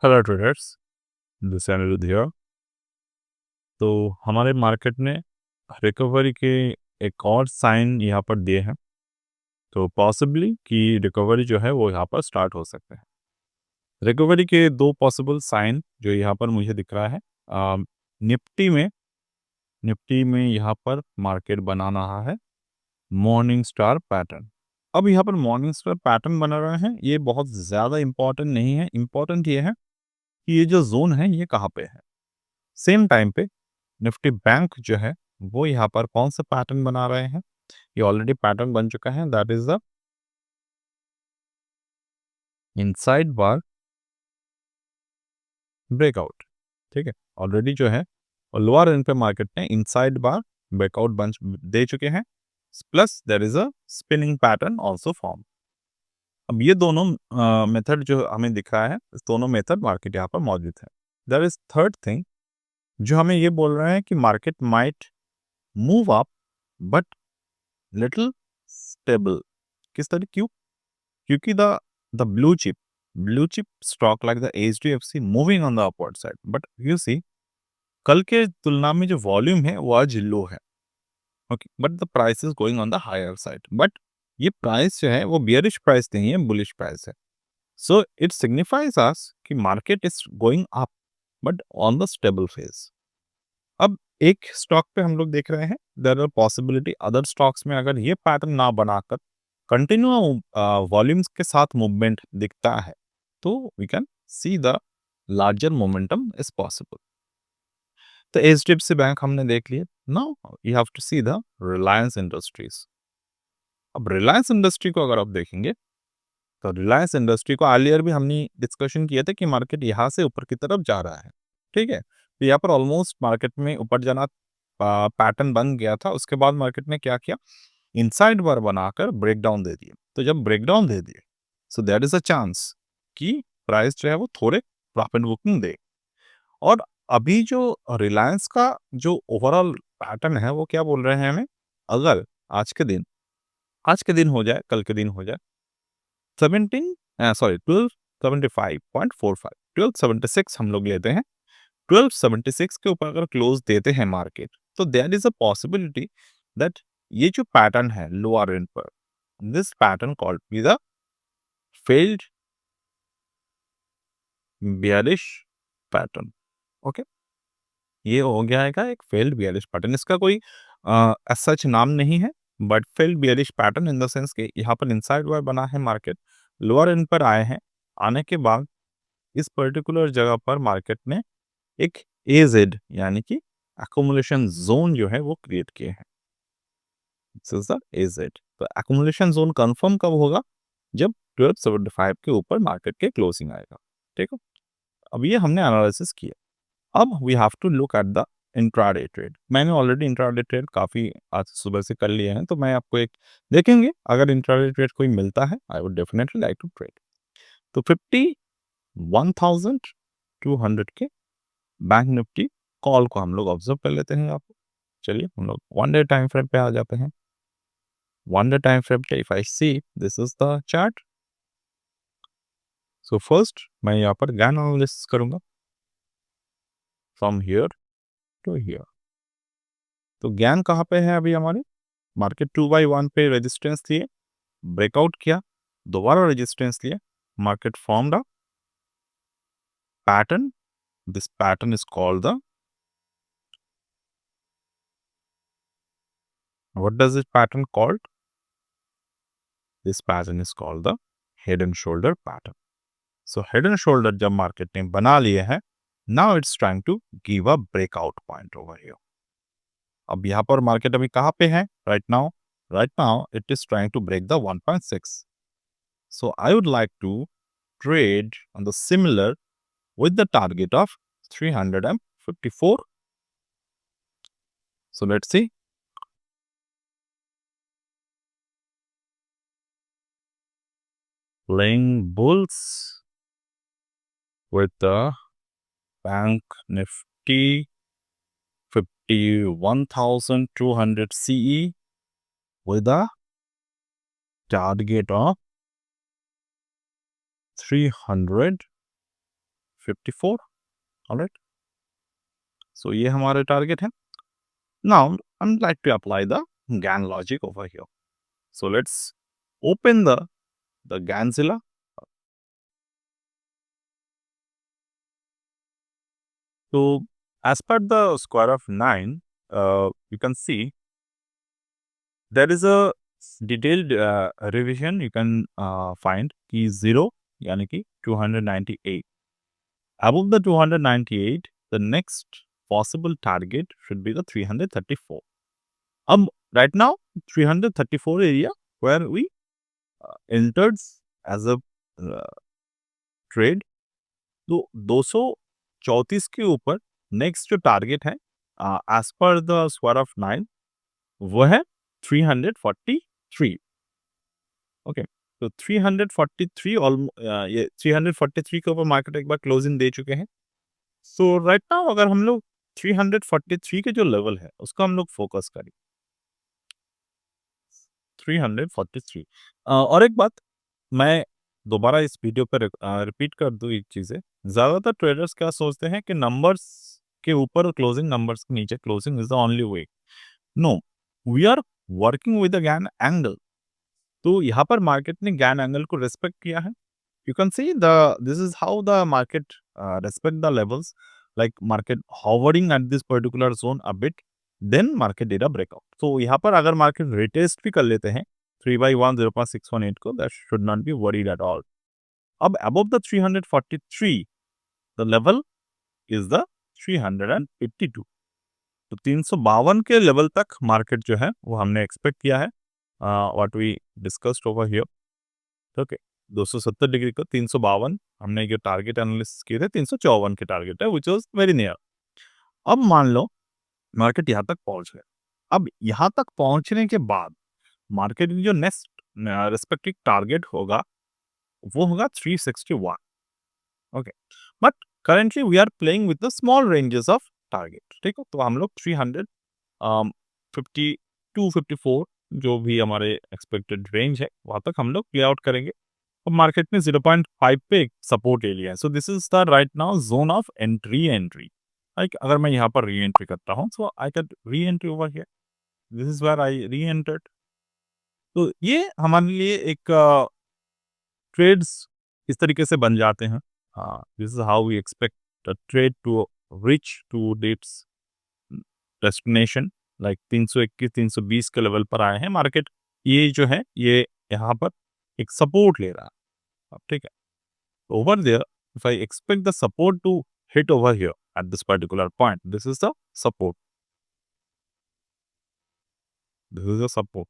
Hello traders, this is Anirudh here। तो हमारे market ने रिकवरी के एक और साइन यहाँ पर दिए हैं, तो पॉसिबली कि रिकवरी जो है वो यहाँ पर स्टार्ट हो सकते हैं। रिकवरी के दो पॉसिबल साइन जो यहाँ पर मुझे दिख रहा है, निफ्टी में यहाँ पर मार्केट बना रहा है मॉर्निंग स्टार पैटर्न। अब यहाँ पर मॉर्निंग स्टार पैटर्न बना रहे हैं, ये बहुत ज़्यादा इंपॉर्टेंट नहीं है। इंपॉर्टेंट ये है कि ये जो जोन है ये कहाँ पे है। सेम टाइम पे निफ्टी बैंक जो है वो यहाँ पर कौन सा पैटर्न बना रहे हैं, ये ऑलरेडी पैटर्न बन चुका है, that is the inside bar breakout. ठीक है, ऑलरेडी जो है और लोअर एंड पे मार्केट ने इनसाइड बार ब्रेकआउट बन दे चुके हैं, plus there is a spinning pattern also form. अब ये दोनों मेथड जो हमें दिख रहा है, इस दोनों मेथड मार्केट यहाँ पर मौजूद है। देयर इज थर्ड थिंग जो हमें ये बोल रहा है कि market might move up but little stable. किस तरह, क्यों? क्योंकि the blue chip stock like the HDFC moving on the upward side, but you see कल के तुलना में जो वॉल्यूम है वो आज लो है। Okay, but the price is going on the higher side. बट ये प्राइस जो है वो बियरिश प्राइस नहीं है, बुलिश प्राइस है। सो इट सिग्निफाइज अस कि market is going up but on the stable phase. अब एक स्टॉक पे हम लोग देख रहे हैं, there are possibility other stocks में अगर ये पैटर्न ना बनाकर कंटिन्यू वॉल्यूम्स के साथ मूवमेंट दिखता है तो we can see the larger momentum is possible. तो HDFC बैंक हमने देख लिया। Now you have to see the Reliance Industries. अब रिलायंस इंडस्ट्री को अगर आप देखेंगे तो रिलायंस इंडस्ट्री को अर्लियर भी हमने डिस्कशन किया था कि मार्केट यहाँ से ऊपर की तरफ जा रहा है। ठीक है, तो यहाँ पर ऑलमोस्ट मार्केट में ऊपर जाना पैटर्न बन गया था। उसके बाद मार्केट ने क्या किया, इनसाइड बार बनाकर ब्रेकडाउन दे दिए। तो जब ब्रेकडाउन दे दिए so there is a chance कि प्राइस जो है वो थोड़े प्रॉफिट बुकिंग दे। और अभी जो रिलायंस का जो ओवरऑल पैटर्न है वो क्या बोल रहे हैं हमें, अगर आज के दिन हो जाए, कल के दिन हो जाए 1275.45 1276 हम लोग लेते हैं, 1276 के ऊपर अगर क्लोज देते हैं मार्केट तो there is a possibility that ये जो पैटर्न है लोअर एंड पर, this pattern could be the failed bearish pattern. Okay, ये हो गया है एक फेल्ड बियरिश पैटर्न। इसका कोई सच नाम नहीं है, but failed bearish pattern in the sense कि यहाँ पर इनसाइड वार बना है, मार्केट लोअर एंड पर आए हैं। आने के बाद इस पर्टिकुलर जगह पर मार्केट ने एक एजेड यानी कि एक्युमुलेशन जोन जो है वो क्रिएट किए हैं। This is the AZ. तो एक्युमुलेशन जोन कंफर्म कब होगा, जब 1275 के ऊपर मार्केट के क्लोजिंग आएगा। ठीक है, अब ये हमने एनालिसिस किया। अब we have to look at the intraday trade. मैंने ऑलरेडी इंट्राडे ट्रेड काफ़ी आज सुबह से कर लिए हैं, तो मैं आपको एक देखेंगे अगर इंट्राडे ट्रेड कोई मिलता है I would definitely like to trade. तो 51,200 के बैंक निफ्टी कॉल को हम लोग ऑब्जर्व कर लेते हैं। आप चलिए हम लोग वन डे टाइम फ्रेम पे आ जाते हैं। वन डे टाइम फ्रेम पे if I see this is the chart. So first मैं यहाँ पर गैन एनालिसिस करूंगा फ्रॉम हियर टू हियर। तो ज्ञान कहाँ पे है अभी हमारे, मार्केट 2/1 पे रेजिस्टेंस लिए, ब्रेकआउट किया, दोबारा रेजिस्टेंस लिए, market formed a pattern. This pattern is called the, what does this pattern called, this pattern is called the head and shoulder pattern. So head and shoulder जब market ने बना लिए हैं, now it's trying to give a breakout point over here. अब यहाँ पर market अभी कहाँ पे है right now, it is trying to break the 1.6। So I would like to trade on the similar with the target of 354. So let's see. Playing bulls with the bank nifty 51,200 CE with a target of 354. 54. Alright, so ये हमारा target है. Now I am like to apply the GAN logic over here. So let's open the GANzilla. So as per the square of 9, you can see there is a detailed revision you can find कि 0 यानी कि 298. Above the 298, the next possible target should be the 334. Right now 334 area where we entered as a trade. तो 234 के ऊपर next जो target है as per the square of 9 वो है 343. ओके, तो 343 ये 343 के ऊपर मार्केट एक बार क्लोजिंग दे चुके हैं. सो राइट नाउ अगर हम लोग 343 के जो लेवल है उसको हम लोग फोकस करें. 343. और एक बात मैं दोबारा इस वीडियो पर रिपीट कर दूं एक चीज़ है. ज़्यादातर ट्रेडर्स क्या सोचते हैं कि नंबर्स के ऊपर क्लोजिंग, नंबर्स के नीचे closing is the only way. No, we are working with the Gann angle. तो यहाँ पर मार्केट ने गैन एंगल को रिस्पेक्ट किया है. You can see this is how the market respect the levels, like market hovering at this particular zone a bit, then market did a breakout. So यहाँ पर अगर market retest भी कर लेते हैं 3/1 0.618 को, that should not be worried at all. अब above the 343 the level is the 352. तो 352 के लेवल तक मार्केट जो है वो हमने एक्सपेक्ट किया है. What we discussed over here. Okay, 270 degree को 352 हमने जो टारगेट एनालिसिस किए थे 354 के टारगेट है, विच वाज वेरी नियर. अब मान लो मार्केट यहाँ तक पहुंच गए. अब यहाँ तक पहुंचने के बाद मार्केट जो नेक्स्ट रिस्पेक्टिव टारगेट होगा वो होगा 361. Okay, but currently we are playing with the small ranges of target. ठीक है, तो हम लोग 352 54 जो भी हमारे एक्सपेक्टेड रेंज है वहां तक हम लोग प्ले आउट करेंगे. अब मार्केट ने 0.5 पे एक सपोर्ट ले लिया है. So this is the right now zone of entry. Like अगर मैं यहाँ पर री एंट्री करता हूँ, so I can reentry over here. This is where I reentered. तो ये हमारे लिए एक ट्रेड्स इस तरीके से बन जाते हैं. This is how we expect trade to reach to its destination. Like 321 320 के लेवल पर आए हैं मार्केट. ये जो है ये यहाँ पर एक सपोर्ट ले रहा है. अब ठीक है, over there, if I expect the support to hit over here at this particular point, this is the support. This is the support.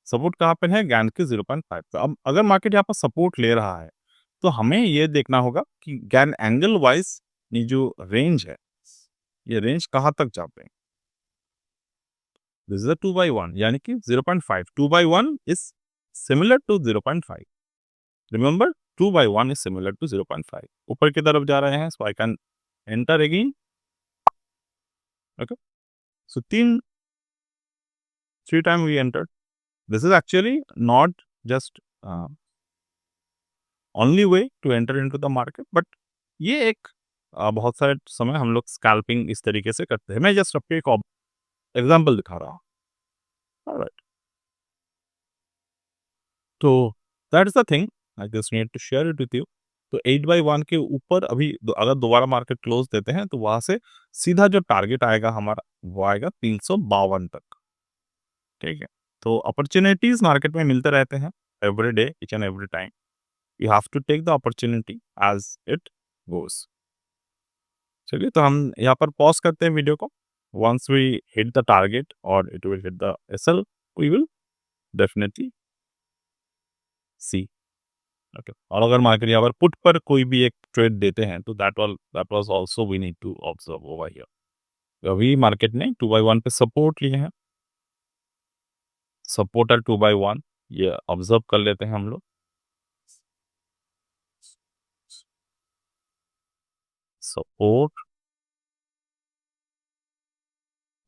Support कहाँ पे है? गैन के 0.5 पे. अब अगर मार्केट यहाँ पर सपोर्ट ले रहा है तो हमें ये देखना होगा कि गैन एंगल वाइज ये जो रेंज है ये रेंज कहाँ तक जाते हैं. दिस इज 2/1 यानी कि 0.5. 2/1 is similar to 0.5. Remember 2/1 is similar to 0.5. ऊपर की तरफ जा रहे हैं, so I can enter again. Okay, so three time we entered. This is actually not just only way to enter into the market, but ये एक बहुत सारे समय हम लोग स्कैल्पिंग इस तरीके से करते हैं. मैं जस्ट आपको एक एग्जांपल दिखा रहा हूँ. ऑलराइट, तो that is the thing I just need to share it with you. तो 8/1 के ऊपर अभी अगर दोबारा मार्केट क्लोज देते हैं तो वहां से सीधा जो टारगेट आएगा हमारा वो आएगा 352 तक. ठीक है, तो अपॉर्चुनिटीज मार्केट में मिलते रहते हैं every day, each and every time. You have to take the opportunity as it goes. चलिए, तो हम यहाँ पर पॉज करते हैं वीडियो को. Once we hit the target और it will hit the SL, we will definitely see. Okay, और अगर मार्केट यहाँ पर पुट पर कोई भी एक ट्रेड देते हैं तो that was also we need to observe over here. अभी मार्केट ने 2/1 पे सपोर्ट लिए हैं. सपोर्ट एट 2/1 ये ऑब्जर्व कर लेते हैं हम लोग. Support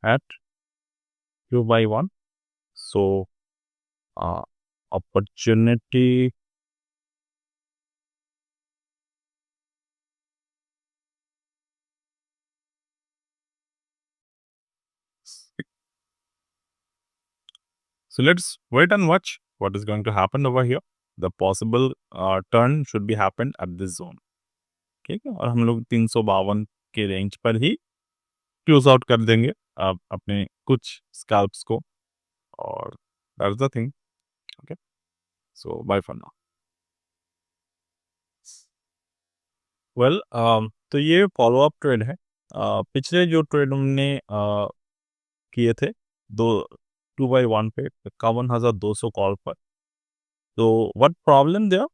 at 2/1. So opportunity So let's wait and watch what is going to happen over here. The possible turn should be happened at this zone. ठीक है, और हम लोग 352 के रेंज पर ही क्लोज आउट कर देंगे अपने कुछ स्कैल्प्स को, और that's the thing. Okay, so bye for now. Well, तो ये फॉलो अप ट्रेड है. पिछले जो ट्रेड हमने किए थे 2/1 पे 51,200 कॉल पर, तो व्हाट प्रॉब्लम देयर,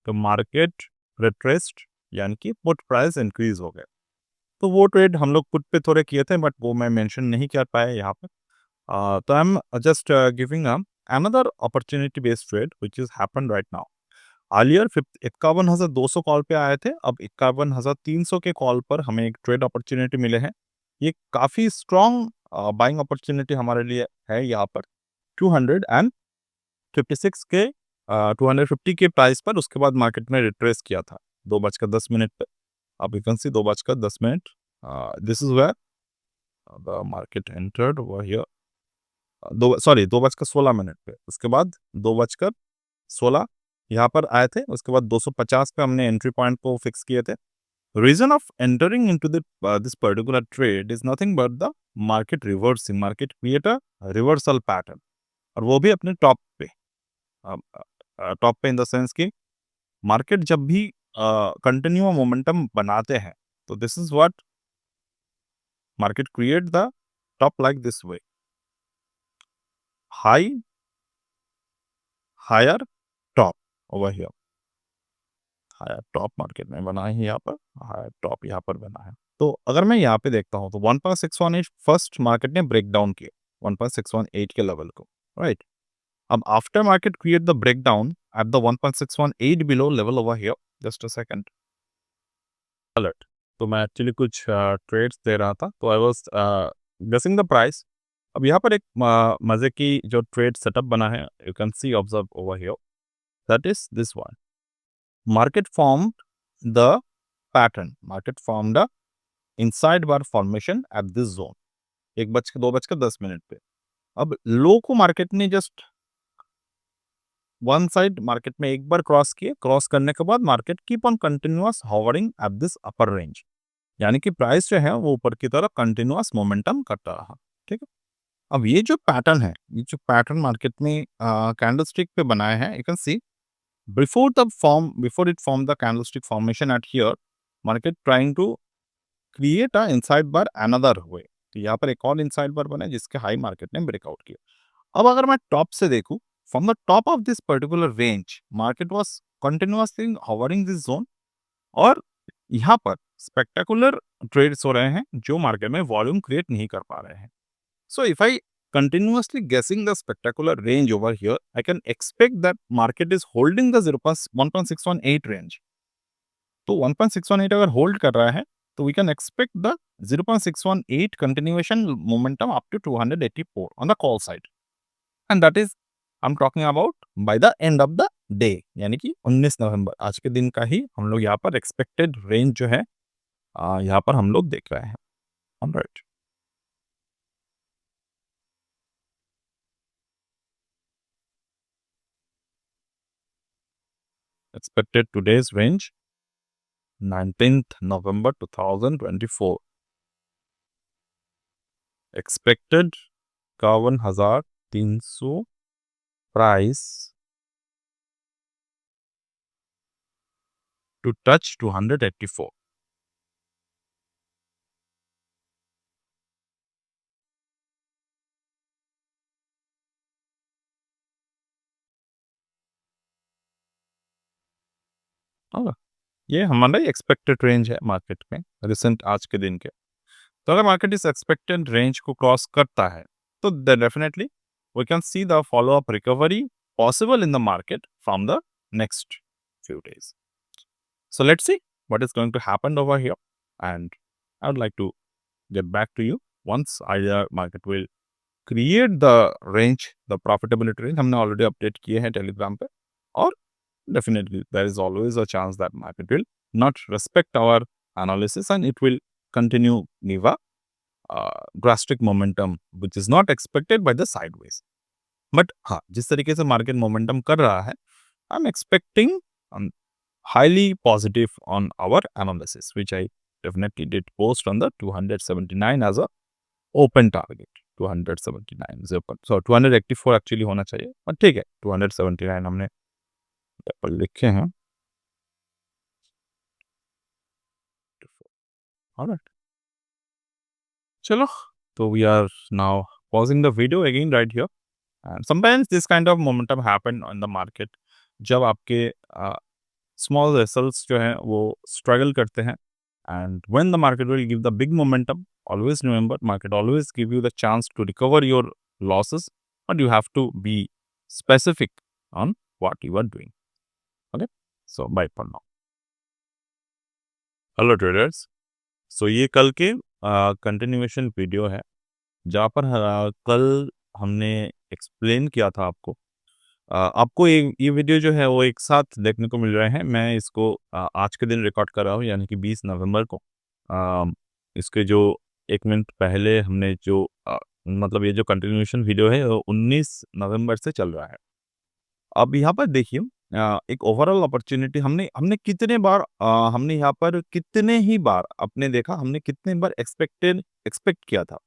तो मार्केट रिट्रेस्ड, यानी कि पुट प्राइस इंक्रीज हो गया. तो वो ट्रेड हम लोग पुट पे थोड़े किए थे, बट वो मैं मेंशन नहीं कर पाया यहाँ पे. तो I am just giving another opportunity based trade which is happen right now. Earlier 51,200 call पे आए थे, अब 51,300 के कॉल पर हमें एक ट्रेड अपॉर्चुनिटी मिले हैं. ये काफ़ी स्ट्रॉन्ग बाइंग अपॉर्चुनिटी हमारे लिए है यहाँ पर. 256 के 250 के प्राइस पर उसके बाद मार्केट में रिट्रेस किया था 2:10 पे. आप you can see 2:10. This is where the market entered over here. 2:16 पे. उसके बाद 2:16 यहाँ पर आए थे. उसके बाद 250 पे हमने एंट्री पॉइंट को फिक्स किए थे. Reason of entering into this particular trade is nothing but the market reversing. Market create a reversal pattern, और वो भी अपने टॉप पे. टॉप पे इन द सेंस कि मार्केट जब भी कंटिन्यू मोमेंटम बनाते हैं, तो this is what market create the top like this way. High, higher, top over here. Higher top market में बना है यहाँ पर, हायर टॉप यहाँ पर बना है. तो अगर मैं यहाँ पे देखता हूँ तो 1.618 फर्स्ट मार्केट ने ब्रेक डाउन किया 1.618 के लेवल को, राइट. अब after market create the break down at the 1.618 below level over here. Just a second. Alert. तो मैं एक्चुअली कुछ ट्रेड्स दे रहा था, तो I was guessing the price. अब यहाँ पर एक मजे की जो ट्रेड सेटअप बना है, you can C observe over here, that is this one. Market formed the pattern. Market formed a inside bar formation at this zone. 2:10 पे. अब लो को मार्केट ने जस्ट वन साइड मार्केट में एक बार क्रॉस किए. Cross करने के बाद market keep on continuous hovering at this upper range, यानी कि प्राइस जो है वो ऊपर की तरफ कंटिन्यूअस मोमेंटम करता रहा. ठीक है. अब ये जो पैटर्न है, ये जो पैटर्न मार्केट में कैंडलस्टिक पे बनाए हैं, you can C before it formed the candlestick formation at here, market trying to create a inside bar another way. तो यहाँ पर एक और इनसाइड बार बना है जिसके हाई मार्केट ने ब्रेकआउट किया. अब अगर मैं टॉप से देखूं, from the top of this particular range market was continuously hovering this zone, और यहाँ पर स्पेक्टेकुलर ट्रेड्स हो रहे हैं जो मार्केट में वॉल्यूम क्रिएट नहीं कर पा रहे हैं. So if I continuously guessing the spectacular range over here, I can expect that market is holding the 1.618 range. तो 1.618 अगर होल्ड कर रहा है, तो we can expect the 0.618 continuation momentum up to 284 on the call side. And that is I'm talking about by the end of the day, यानी कि 19 नवंबर आज के दिन का ही हम लोग यहाँ पर एक्सपेक्टेड रेंज जो है यहाँ पर हम लोग देख रहे हैं. Alright. Expected today's range 19th November 2024. Expected 51,300 price to touch 284. और ये हमारा एक्सपेक्टेड रेंज है मार्केट में रिसेंट आज के दिन के. तो अगर मार्केट इस एक्सपेक्टेड रेंज को क्रॉस करता है, तो definitely we can see the follow up recovery possible in the market from the next few days. So let's see what is going to happen over here, and I would like to get back to you once either market will create the range, the profitability range. हमने already update किए हैं Telegram पे, और definitely there is always a chance that market will not respect our analysis and it will continue give a drastic momentum which is not expected by the sideways. But हाँ, जिस तरीके से market momentum कर रहा है, I am expecting highly positive on our analysis, which I definitely did post on the 279 as a open target. 279 is open. So 284 actually होना चाहिए, पर ठीक है, 279 हमने यहाँ पर लिखे हैं। ऑलराइट, चलो, तो we are now pausing the video again right here. And sometimes this kind of momentum happen on the market जब आपके स्मॉल वेसल्स जो हैं वो स्ट्रगल करते हैं, and when the market will give the big momentum, always remember market always give you the chance to recover your losses, but you have to be specific on what you are doing. Okay, so bye for now. Hello traders, so ये कल के continuation video है जहाँ पर कल हमने explain किया था आपको। आपको ये वीडियो जो है वो एक साथ देखने को मिल रहे हैं। मैं इसको आज के दिन रिकॉर्ड कर रहा हूँ, यानी कि 20 नवंबर को। इसके जो 1 मिनट पहले हमने जो मतलब ये जो कंटिन्यूएशन वीडियो है वो 19 नवंबर से चल रहा है। अब यहाँ पर देखिए, एक ओवरऑल अपॉर्चुनिटी हमने हमने कितने बार हमने यहाँ पर कितने ही बार आपने देखा, हमने कितने बार एक्सपेक्ट किया था।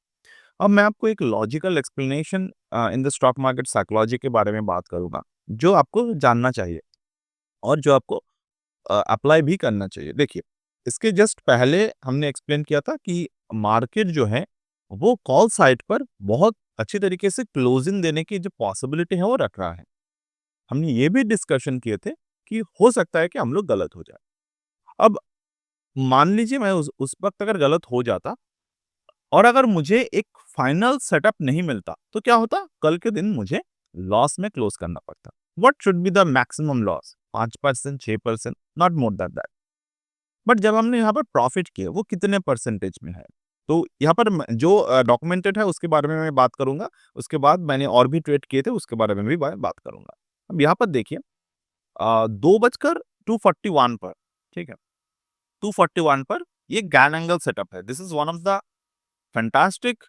अब मैं आपको एक logical explanation in the stock market psychology के बारे में बात करूंगा, जो आपको जानना चाहिए और जो आपको अप्लाई भी करना चाहिए। देखिए, इसके जस्ट पहले हमने एक्सप्लेन किया था कि मार्केट जो है वो कॉल साइड पर बहुत अच्छी तरीके से क्लोजिंग देने की जो पॉसिबिलिटी है वो रख रहा है। हमने ये भी डिस्कशन किए थे कि हो सकता है कि हम लोग गलत हो जाए। अब मान लीजिए मैं उस वक्त अगर गलत हो जाता और अगर मुझे एक फाइनल सेटअप नहीं मिलता, तो क्या होता? कल के दिन मुझे लॉस में क्लोज करना पड़ता। What should be the maximum loss? 5%, 6%, not more than that. But जब हमने यहाँ पर प्रॉफिट किया, वो कितने परसेंटेज में है? तो यहाँ पर जो डॉक्यूमेंटेड है उसके बारे में मैं बात करूंगा। उसके बाद मैंने और भी ट्रेड किए थे, उसके बारे में भी बात करूंगा। अब यहाँ पर देखिए, 2:41 पर, ठीक है, 241 पर ये गैन एंगल सेटअप है। This is one of the fantastic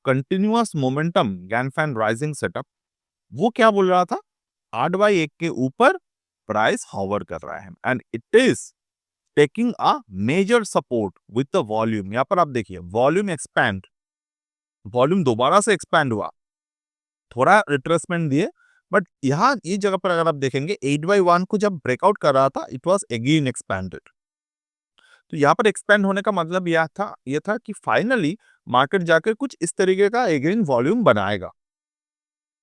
continuous momentum Gann fan rising setup. वो क्या बोल रहा था? 8/1 के ऊपर प्राइस हॉवर कर रहा है and it is taking a major support with the volume. यहां पर आप देखिए, वॉल्यूम एक्सपैंड, वॉल्यूम दोबारा से एक्सपैंड हुआ, थोड़ा रिट्रेसमेंट दिए, बट यहाँ ये जगह पर अगर आप देखेंगे 8/1 को जब ब्रेकआउट कर रहा था, इट वाज अगेन एक्सपैंडेड। तो यहाँ पर एक्सपैंड होने का मतलब यह था कि फाइनली मार्केट जाकर कुछ इस तरीके का अगेन वॉल्यूम बनाएगा।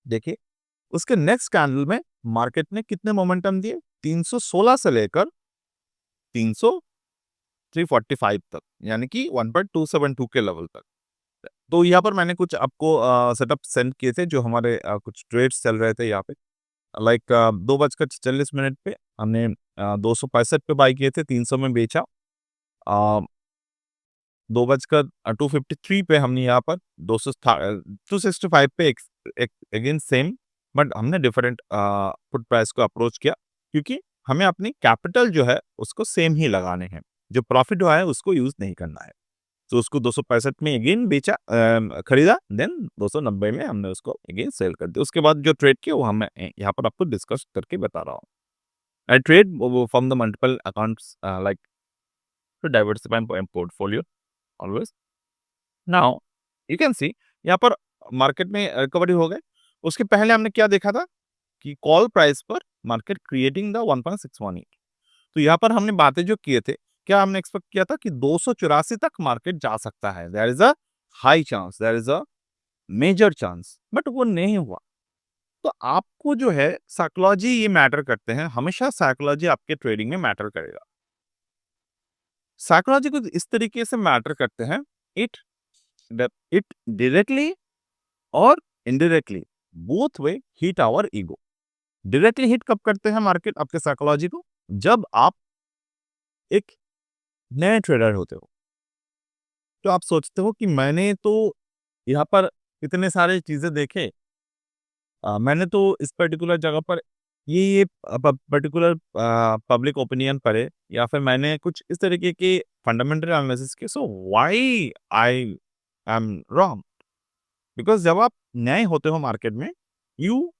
देखिए, उसके नेक्स्ट कैंडल में मार्केट ने कितने मोमेंटम दिए? 316 से लेकर 300 345 तक, यानी कि 1.272 के लेवल तक। तो यहाँ पर मैंने कुछ आपको सेटअप सेंड किए थे, जो हमारे कुछ ट्रेड्स चल रहे थे यहाँ पे। लाइक 2:40 पे हमने 265 पे बाई किए थे, 300 में बेचा। 2:253 पे हमने यहाँ पर 265 पे अगेन सेम, बट हमने डिफरेंट पुट प्राइस को अप्रोच किया, क्योंकि हमें अपनी कैपिटल जो है उसको सेम ही लगाने हैं। जो प्रॉफिट हुआ है उसको यूज नहीं करना है। तो उसको 265 में अगेन बेचा, खरीदा, देन 290 में हमने उसको अगेन सेल कर दिया। उसके बाद जो ट्रेड किया वो हम यहाँ पर आपको डिस्कस करके बता रहा हूँ। I trade from the multiple accounts, like to diversify my portfolio always. Now you can see, यहाँ पर मार्केट में रिकवरी हो गए। उसके पहले हमने क्या देखा था कि कॉल प्राइस पर मार्केट क्रिएटिंग द 1.618। तो यहाँ पर हमने बातें जो किए थे, क्या हमने एक्सपेक्ट किया था कि 284 तक मार्केट जा सकता है, there is a high chance, there is a major chance, but वो नहीं हुआ। तो आपको जो है साइकोलॉजी ये मैटर करते हैं, हमेशा साइकोलॉजी आपके ट्रेडिंग में मैटर करेगा। साइकोलॉजी को इस तरीके से मैटर करते हैं, इट इट डायरेक्टली और indirectly both way hit our ego. Directly hit कब करते हैं मार्केट आपके साइकोलॉजी को? जब आप एक नए ट्रेडर होते हो, तो आप सोचते हो कि मैंने तो यहाँ पर इतने सारे चीजें देखे, मैंने तो इस पर्टिकुलर जगह पर ये पर्टिकुलर पब्लिक ओपिनियन पढ़े, या फिर मैंने कुछ इस तरीके के फंडामेंटल एनालिसिस किए, so why I am wrong. Because जब आप नए होते हो मार्केट में, you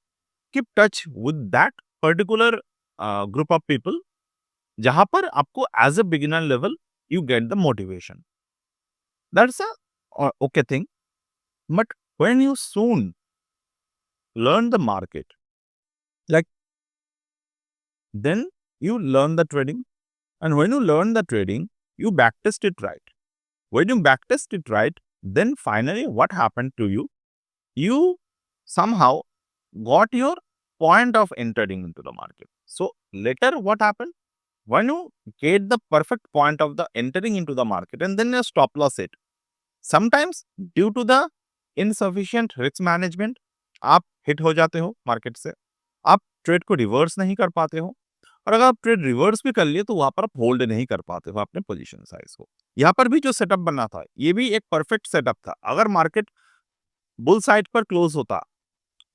keep touch with that particular group of people जहां पर आपको as a beginner level you get the motivation. That's a okay thing. But when you soon learn the market, like then you learn the trading, and when you learn the trading, you backtest it right. When you backtest it right, then finally what happened to you? You somehow got your point of entering into the market. So later what happened? When you get the perfect point of the entering into the market and then you stop loss it, sometimes due to the insufficient risk management आप hit हो जाते हो market से, आप trade को reverse नहीं कर पाते हो, और अगर आप ट्रेड रिवर्स भी कर लिए तो वहां पर आप होल्ड नहीं कर पाते हो अपने पोजीशन साइज को। यहाँ पर भी जो सेटअप बना था ये भी एक परफेक्ट सेटअप था। अगर मार्केट बुल साइड पर क्लोज होता,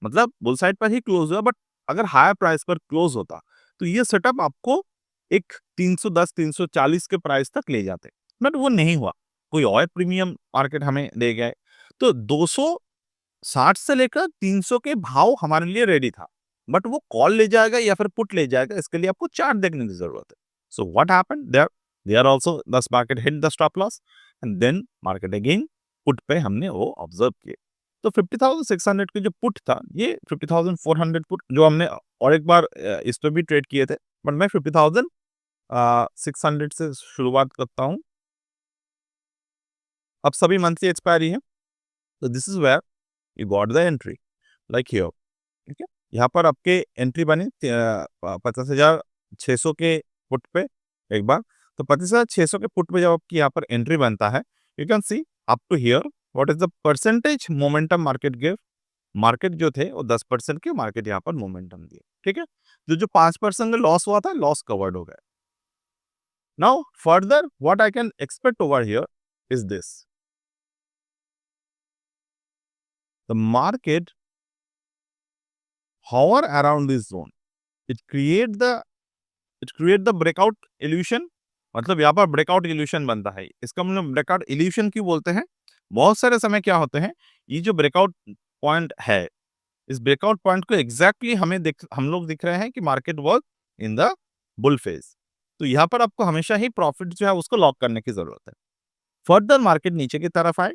मतलब बुल साइड पर ही क्लोज हुआ, बट अगर हायर प्राइस पर क्लोज होता तो ये सेटअप आपको एक 310 340 के प्राइस तक ले जाते, बट वो नहीं हुआ। कोई और प्रीमियम मार्केट हमें दे गए, तो 260 से लेकर 300 के भाव हमारे लिए रेडी था, बट वो कॉल ले जाएगा या फिर पुट ले जाएगा, इसके लिए आपको चार्ट देखने की जरूरत है। So what happened there, there also this market hit the stop loss and then market again put पे हमने वो ऑब्जर्व किए। तो 50,600 की जो पुट था, ये 50,400 पुट जो हमने और एक बार इस पे भी ट्रेड किए थे, बट मैं 50,600 से शुरुआत करता हूँ। अब सभी मंथली एक्सपायरी है, तो this is where you got the entry like here. ठीक है, यहाँ पर आपके एंट्री बने 50,600 के पुट पे एक बार। तो 50,600 के पुट पे जब आपकी यहाँ पर एंट्री बनता है, you can see up to here what is the percentage momentum market give. Market जो थे वो 10% के मार्केट यहाँ पर मोमेंटम दिए। ठीक है, जो 5% का लॉस हुआ था, लॉस कवर्ड हो गया। Now further what I can expect over here is this, the market hover around this zone, it create the breakout illusion। मतलब यहाँ पर ब्रेकआउट इल्यूशन बनता है। इसका मतलब ब्रेकआउट इल्यूशन क्यों बोलते हैं? बहुत सारे समय क्या होते हैं, ये जो ब्रेकआउट पॉइंट है, इस ब्रेकआउट पॉइंट को एग्जैक्टली हम लोग दिख रहे हैं कि market was in the bull phase. तो यहाँ पर आपको हमेशा ही प्रॉफिट जो है उसको लॉक करने की जरूरत है। फर्दर मार्केट नीचे की तरफ आए,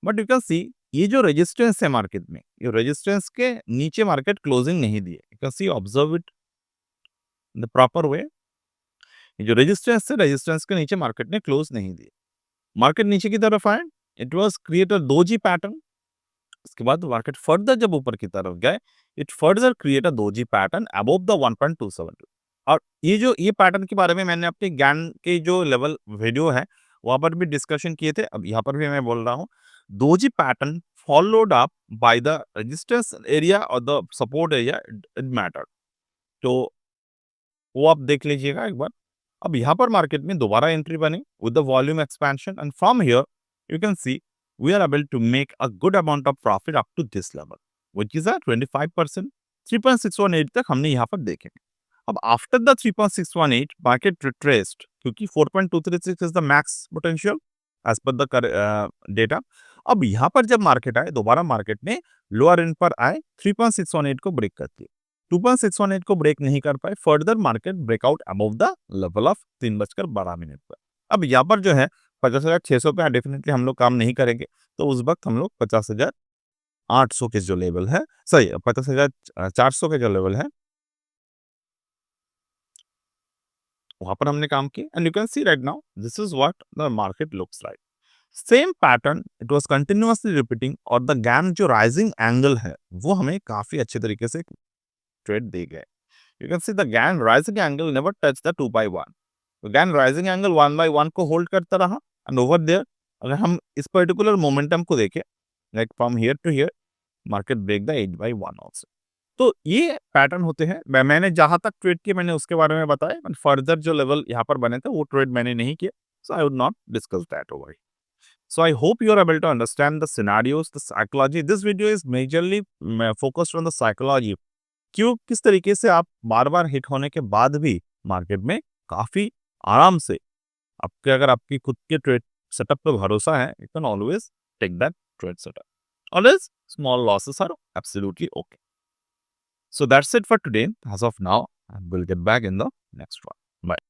बट यू कैन सी ये जो रेजिस्टेंस है मार्केट में, ये रेजिस्टेंस के नीचे मार्केट क्लोजिंग नहीं दिए। You can C observe it in the proper way. ये जो रेजिस्टेंस है, रेजिस्टेंस के नीचे मार्केट ने क्लोज नहीं दिए। मार्केट नीचे की तरफ आए, it was create a doji pattern. उसके बाद मार्केट फर्दर जब ऊपर की तरफ गए, it further create a doji pattern above the 1.272। और ये पैटर्न के बारे में मैंने अपने ज्ञान के जो लेवल वीडियो है वहां पर भी डिस्कशन किए थे। अब यहाँ पर भी मैं बोल रहा हूँ, doji pattern followed up by the resistance area और the support area, it matter. तो वो आप देख लीजिएगा एक बार। अब यहाँ पर मार्केट में दोबारा एंट्री बनी with the volume expansion, and from here you can see we are able to make a good amount of profit up to this level, which is a 25%। 3.618 तक हमने यहाँ पर देखे। अब आफ्टर द 3.618 मार्केट रिट्रेस्ड, क्योंकि 4.236 is the max potential as per the data. अब यहाँ पर जब मार्केट आए, दोबारा मार्केट ने लोअर एंड पर आए, 3.618 को ब्रेक कर दिया। 2.618 को ब्रेक नहीं कर पाए, further market breakout above the level of 3:12 पर। अब यहाँ पर जो है 50,600 पे डेफिनेटली हम लोग काम नहीं करेंगे, तो उस वक्त हम लोग 50,800 के जो लेवल है, सही 50,400 के जो लेवल है वहां पर हमने काम किया। And you can C right now this is what the market looks like. Same pattern it was continuously repeating, और द गैन जो राइजिंग एंगल है वो हमें काफी अच्छे तरीके से ट्रेड दे गए। You can see the GAN rising angle never touched the 2/1. तो GAN rising angle 1/1 को होल्ड करता रहा, एंड ओवर देयर अगर हम इस पर्टिकुलर मोमेंटम को देखें, like from here to here market break the 8/1 also. तो ये पैटर्न होते हैं। मैंने जहां तक ट्रेड किए मैंने उसके बारे में बताया, बट फर्दर जो लेवल यहाँ पर बने थे वो ट्रेड मैंने नहीं किया, so I would not discuss that over. So I hope you are able to understand the scenarios, the psychology. This video is majorly focused on the psychology। क्यों, किस तरीके से आप बार बार हिट होने के बाद भी मार्केट में काफी आराम से, आपके अगर आपकी खुद के ट्रेड सेटअप पे भरोसा है, you can always take that trade setup. Always small losses are absolutely okay. So that's it for today as of now, and we'll get back in the next one. Bye.